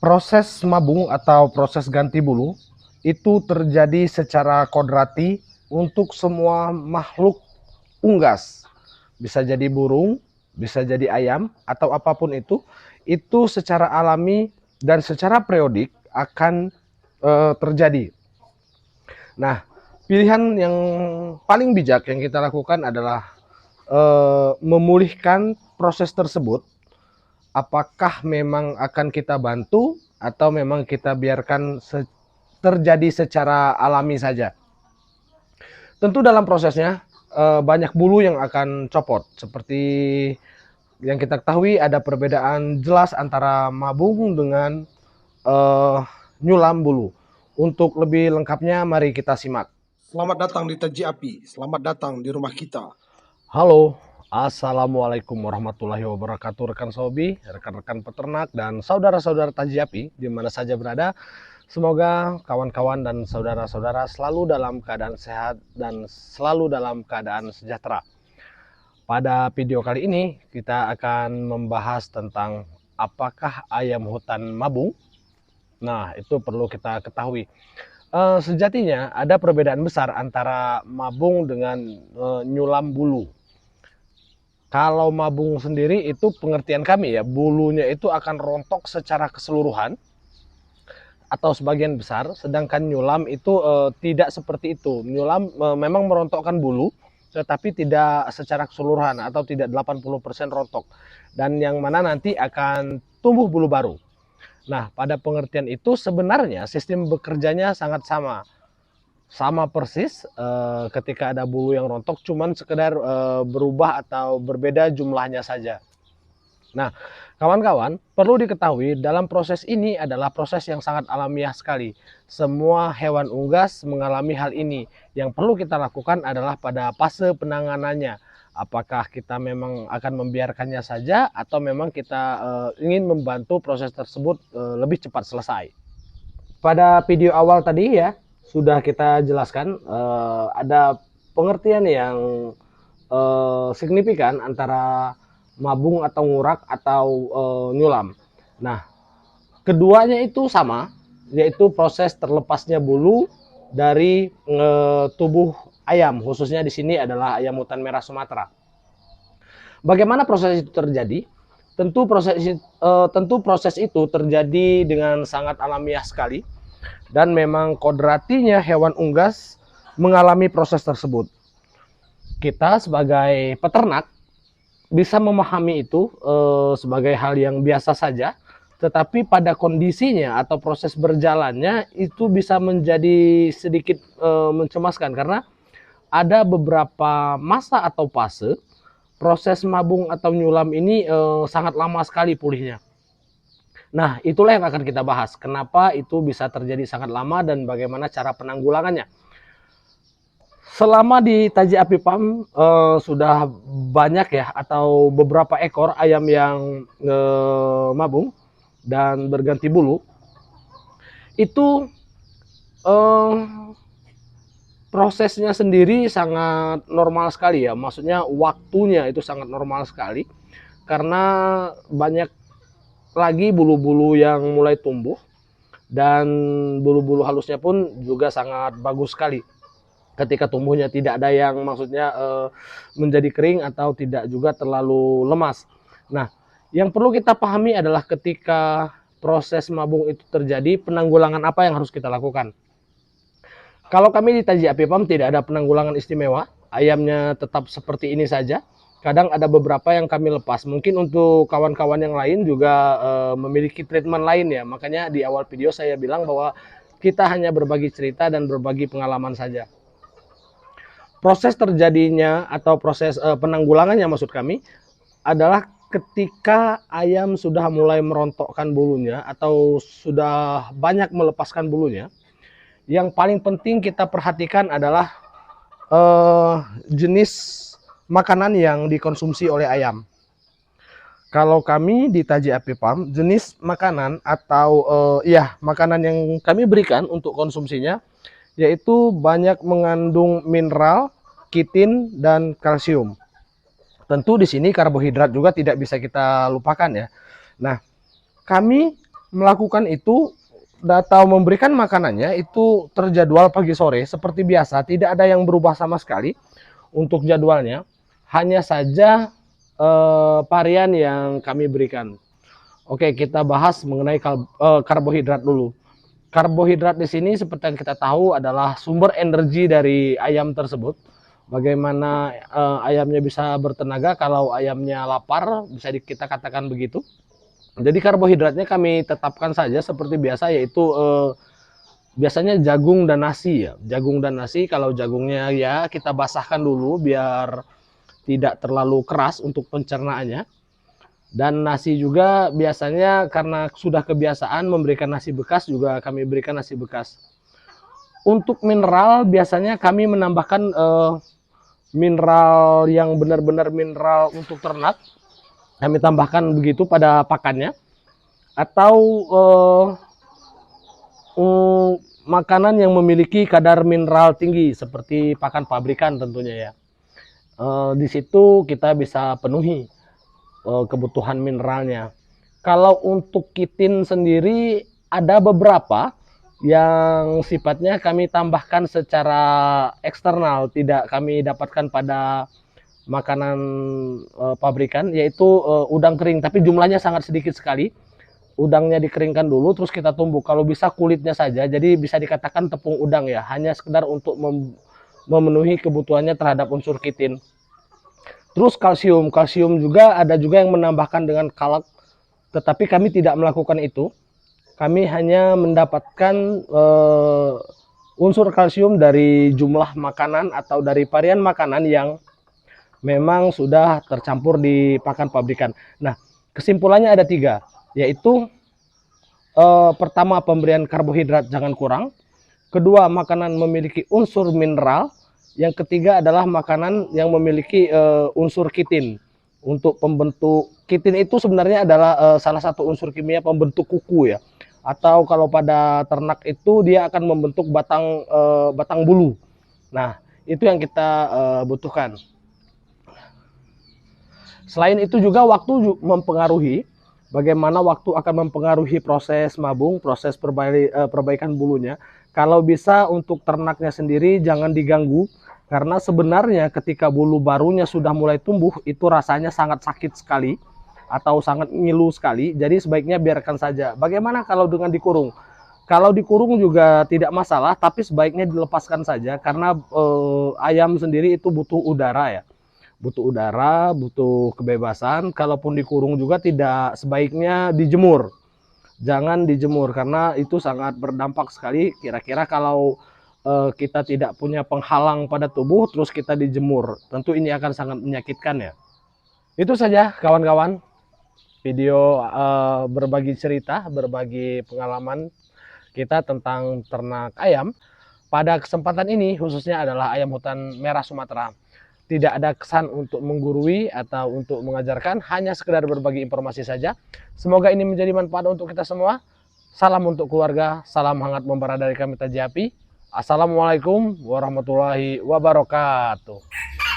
Proses mabung atau proses ganti bulu itu terjadi secara kodrati untuk semua makhluk unggas. Bisa jadi burung, bisa jadi ayam, atau apapun itu secara alami dan secara periodik akan terjadi. Nah, pilihan yang paling bijak yang kita lakukan adalah memulihkan proses tersebut. Apakah memang akan kita bantu atau memang kita biarkan terjadi secara alami saja. Tentu dalam prosesnya banyak bulu yang akan copot. Seperti yang kita ketahui ada perbedaan jelas antara mabung dengan nyulam bulu. Untuk lebih lengkapnya mari kita simak. Selamat datang di Taji Api, selamat datang di rumah kita. Halo, Assalamualaikum warahmatullahi wabarakatuh rekan sobi, rekan-rekan peternak dan saudara-saudara Taji Api di mana saja berada. Semoga kawan-kawan dan saudara-saudara selalu dalam keadaan sehat dan selalu dalam keadaan sejahtera. Pada video kali ini kita akan membahas tentang apakah ayam hutan mabung. Nah, itu perlu kita ketahui. Sejatinya ada perbedaan besar antara mabung dengan nyulam bulu. Kalau mabung sendiri itu pengertian kami ya, bulunya itu akan rontok secara keseluruhan atau sebagian besar, sedangkan nyulam itu tidak seperti itu. Nyulam memang merontokkan bulu, tetapi tidak secara keseluruhan atau tidak 80% rontok. Dan yang mana nanti akan tumbuh bulu baru. Nah, pada pengertian itu sebenarnya sistem bekerjanya sangat sama. Sama persis ketika ada bulu yang rontok, cuman sekedar berubah atau berbeda jumlahnya saja. Nah, kawan-kawan, perlu diketahui dalam proses ini adalah proses yang sangat alamiah sekali. Semua hewan unggas mengalami hal ini. Yang perlu kita lakukan adalah pada fase penanganannya. Apakah kita memang akan membiarkannya saja atau memang kita ingin membantu proses tersebut lebih cepat selesai. Pada video awal tadi ya, sudah kita jelaskan ada pengertian yang signifikan antara mabung atau ngurak atau nyulam. Nah, keduanya itu sama, yaitu proses terlepasnya bulu dari tubuh ayam, khususnya di sini adalah ayam hutan merah Sumatera. Bagaimana proses itu terjadi? Tentu proses itu terjadi dengan sangat alamiah sekali, dan memang kodratinya hewan unggas mengalami proses tersebut. Kita sebagai peternak bisa memahami itu sebagai hal yang biasa saja, tetapi pada kondisinya atau proses berjalannya itu bisa menjadi sedikit mencemaskan karena ada beberapa masa atau fase proses mabung atau nyulam ini sangat lama sekali pulihnya. Nah, itulah yang akan kita bahas. Kenapa itu bisa terjadi sangat lama dan bagaimana cara penanggulangannya. Selama di Taji Api Farm sudah banyak ya atau beberapa ekor ayam yang mabung dan berganti bulu. Itu prosesnya sendiri sangat normal sekali ya. Maksudnya waktunya itu sangat normal sekali. Karena banyak lagi bulu-bulu yang mulai tumbuh dan bulu-bulu halusnya pun juga sangat bagus sekali ketika tumbuhnya, tidak ada yang maksudnya menjadi kering atau tidak juga terlalu lemas. Nah, yang perlu kita pahami adalah ketika proses mabung itu terjadi, penanggulangan apa yang harus kita lakukan. Kalau kami di Taji Api Farm tidak ada penanggulangan istimewa, ayamnya tetap seperti ini saja. Kadang ada beberapa yang kami lepas. Mungkin untuk kawan-kawan yang lain juga memiliki treatment lain ya. Makanya di awal video saya bilang bahwa kita hanya berbagi cerita dan berbagi pengalaman saja. Proses terjadinya atau proses penanggulangannya maksud kami adalah ketika ayam sudah mulai merontokkan bulunya atau sudah banyak melepaskan bulunya. Yang paling penting kita perhatikan adalah jenis makanan yang dikonsumsi oleh ayam. Kalau kami di Taji Api Farm, jenis makanan atau makanan yang kami berikan untuk konsumsinya yaitu banyak mengandung mineral, kitin dan kalsium. Tentu di sini karbohidrat juga tidak bisa kita lupakan ya. Nah, kami melakukan itu atau memberikan makanannya itu terjadwal pagi sore seperti biasa, tidak ada yang berubah sama sekali untuk jadwalnya. Hanya saja varian yang kami berikan. Oke, kita bahas mengenai karbohidrat dulu. Karbohidrat di sini seperti yang kita tahu adalah sumber energi dari ayam tersebut. Bagaimana ayamnya bisa bertenaga kalau ayamnya lapar, bisa kita katakan begitu. Jadi karbohidratnya kami tetapkan saja seperti biasa, yaitu biasanya jagung dan nasi ya. Jagung dan nasi, kalau jagungnya ya kita basahkan dulu biar tidak terlalu keras untuk pencernaannya. Dan nasi juga biasanya karena sudah kebiasaan memberikan nasi bekas, juga kami berikan nasi bekas. Untuk mineral biasanya kami menambahkan mineral yang benar-benar mineral untuk ternak. Kami tambahkan begitu pada pakannya. Atau makanan yang memiliki kadar mineral tinggi seperti pakan pabrikan tentunya ya. Di situ kita bisa penuhi kebutuhan mineralnya. Kalau untuk kitin sendiri ada beberapa yang sifatnya kami tambahkan secara eksternal, tidak kami dapatkan pada makanan pabrikan, yaitu udang kering, tapi jumlahnya sangat sedikit sekali. Udangnya dikeringkan dulu terus kita tumbuk, kalau bisa kulitnya saja, jadi bisa dikatakan tepung udang ya, hanya sekedar untuk memenuhi kebutuhannya terhadap unsur kitin. Terus kalsium juga ada juga yang menambahkan dengan kalak, tetapi kami tidak melakukan itu. Kami hanya mendapatkan unsur kalsium dari jumlah makanan atau dari varian makanan yang memang sudah tercampur di pakan pabrikan. Nah, kesimpulannya ada 3, yaitu pertama, pemberian karbohidrat jangan kurang. Kedua, makanan memiliki unsur mineral. Yang ketiga adalah makanan yang memiliki unsur kitin. Untuk pembentuk kitin itu sebenarnya adalah salah satu unsur kimia pembentuk kuku ya. Atau kalau pada ternak itu dia akan membentuk batang bulu. Nah, itu yang kita butuhkan. Selain itu juga waktu mempengaruhi. Bagaimana waktu akan mempengaruhi proses mabung, proses perbaikan bulunya. Kalau bisa untuk ternaknya sendiri jangan diganggu, karena sebenarnya ketika bulu barunya sudah mulai tumbuh itu rasanya sangat sakit sekali atau sangat ngilu sekali. Jadi sebaiknya biarkan saja. Bagaimana kalau dengan dikurung? Kalau dikurung juga tidak masalah, tapi sebaiknya dilepaskan saja karena ayam sendiri itu butuh udara ya. Butuh udara, butuh kebebasan. Kalaupun dikurung juga tidak sebaiknya dijemur. Jangan dijemur karena itu sangat berdampak sekali. Kira-kira kalau kita tidak punya penghalang pada tubuh terus kita dijemur, tentu ini akan sangat menyakitkan ya. Itu saja kawan-kawan, video berbagi cerita, berbagi pengalaman kita tentang ternak ayam. Pada kesempatan ini khususnya adalah ayam hutan merah Sumatera. Tidak ada kesan untuk menggurui atau untuk mengajarkan, hanya sekedar berbagi informasi saja. Semoga ini menjadi manfaat untuk kita semua. Salam untuk keluarga, salam hangat membara dari kami Taji Api. Assalamualaikum warahmatullahi wabarakatuh.